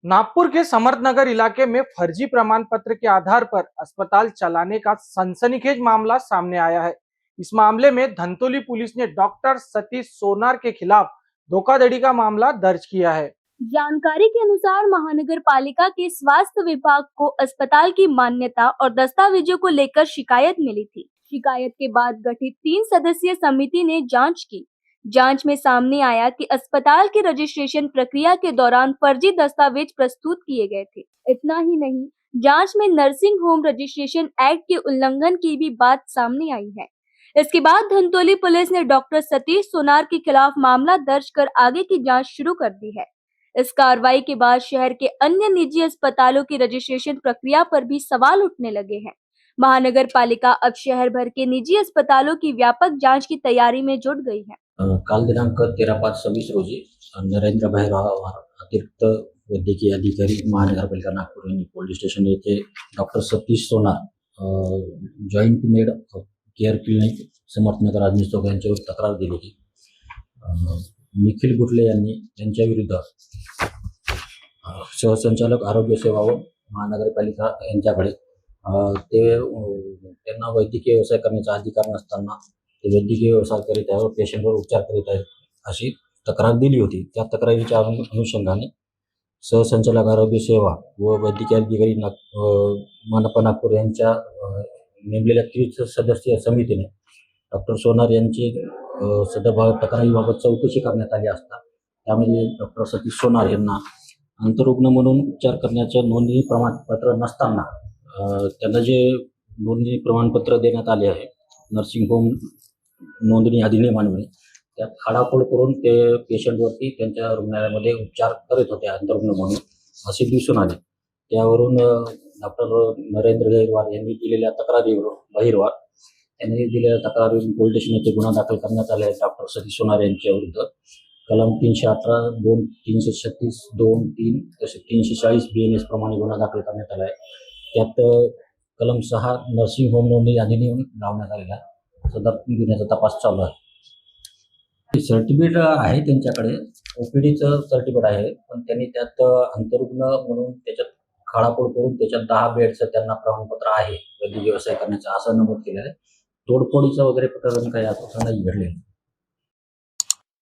नागपुर के समर्थनगर इलाके में फर्जी प्रमाण पत्र के आधार पर अस्पताल चलाने का सनसनीखेज मामला सामने आया है। इस मामले में धंतोली पुलिस ने डॉक्टर सतीश सोनार के खिलाफ धोखाधड़ी का मामला दर्ज किया है। जानकारी के अनुसार महानगर पालिका के स्वास्थ्य विभाग को अस्पताल की मान्यता और दस्तावेजों को लेकर शिकायत मिली थी। शिकायत के बाद गठित 3 सदस्यीय समिति ने जांच की। जांच में सामने आया कि अस्पताल की रजिस्ट्रेशन प्रक्रिया के दौरान फर्जी दस्तावेज प्रस्तुत किए गए थे। इतना ही नहीं, जांच में नर्सिंग होम रजिस्ट्रेशन एक्ट के उल्लंघन की भी बात सामने आई है। इसके बाद धंतोली पुलिस ने डॉक्टर सतीश सोनार के खिलाफ मामला दर्ज कर आगे की जांच शुरू कर दी है। इस कार्रवाई के बाद शहर के अन्य निजी अस्पतालों की रजिस्ट्रेशन प्रक्रिया पर भी सवाल उठने लगे हैं। महानगर पालिका अब शहर भर के निजी अस्पतालों की व्यापक जांच की तैयारी में जुट गई है। काल दिनांक 13/5/26 रोजी नरेंद्र भाईराव अतिरिक्त वैद्यकीय अधिकारी महानगरपालिका नागपूर यांनी पोलीस स्टेशन येथे doctor Satish Sonar joint med care clinic Samarthnagar Rajneesh चौक यांच्यावर तक्रार दिली होती। निखिल गुटले यांनी त्यांच्या विरुद्ध सहसंचालक आरोग्य सेवा व महानगरपालिका यांच्याकडे त्यांना वैद्यकीय व्यवसाय करण्याचा अधिकार नसताना ते वैद्यकीय व्यवसाय करीत आहे व पेशंटवर उपचार करीत आहेत अशी तक्रार दिली होती। त्या तक्रारीच्या अनुषंगाने सहसंचालक आरोग्य सेवा व वैद्यकीय अधिकारी मनपा नागपूर यांच्या नेमलेल्या 30 सदस्यीय समितीने डॉक्टर सोनार यांची सदर तक्रारीबाबत चौकशी करण्यात आली असता त्यामध्ये डॉक्टर सतीश सोनार यांना अंतरुग्ण म्हणून उपचार करण्याचे नोंदणी प्रमाणपत्र नसताना त्यांना जे नोंदणी प्रमाणपत्र देण्यात आले आहे नर्सिंग होम नोंदणी अधिनियमान्वये त्यात खाडाखोड करून ते पेशंटवरती त्यांच्या रुग्णालयामध्ये उपचार करीत होते अंतरुग्ण म्हणून असे दिसून आले। त्यावरून डॉक्टर नरेंद्र गैरवार यांनी दिलेल्या तक्रारीवर यांनी दिलेल्या तक्रारीवरून पोलीस स्टेशन येथे गुन्हा दाखल करण्यात आला आहे। डॉक्टर सतीश सोनार यांच्या विरुद्ध कलम 318, 2, 336, 2, 3 तसे 340 BNS प्रमाणे गुन्हा दाखल करण्यात आला आहे। त्यात कलम 6 नर्सिंग होम नोंदणी अधिनियम लावण्यात आलेला आहे। सदर गुन्ह्याचा तपास चालू आहे। सर्टिफिकेट आहे त्यांच्याकडे, OPDचं सर्टिफिकेट आहे, पण त्यांनी त्यात अंतरुग्ण म्हणून त्याच्यात खाडाखोड करून त्याच्यात 10 बेडचं त्यांना प्रमाणपत्र आहे वैद्यकीय व्यवसाय करण्याचं असं नमूद केलेलं आहे। तोडफोडीचं वगैरे प्रकरण काही असं नाही घडलेलं।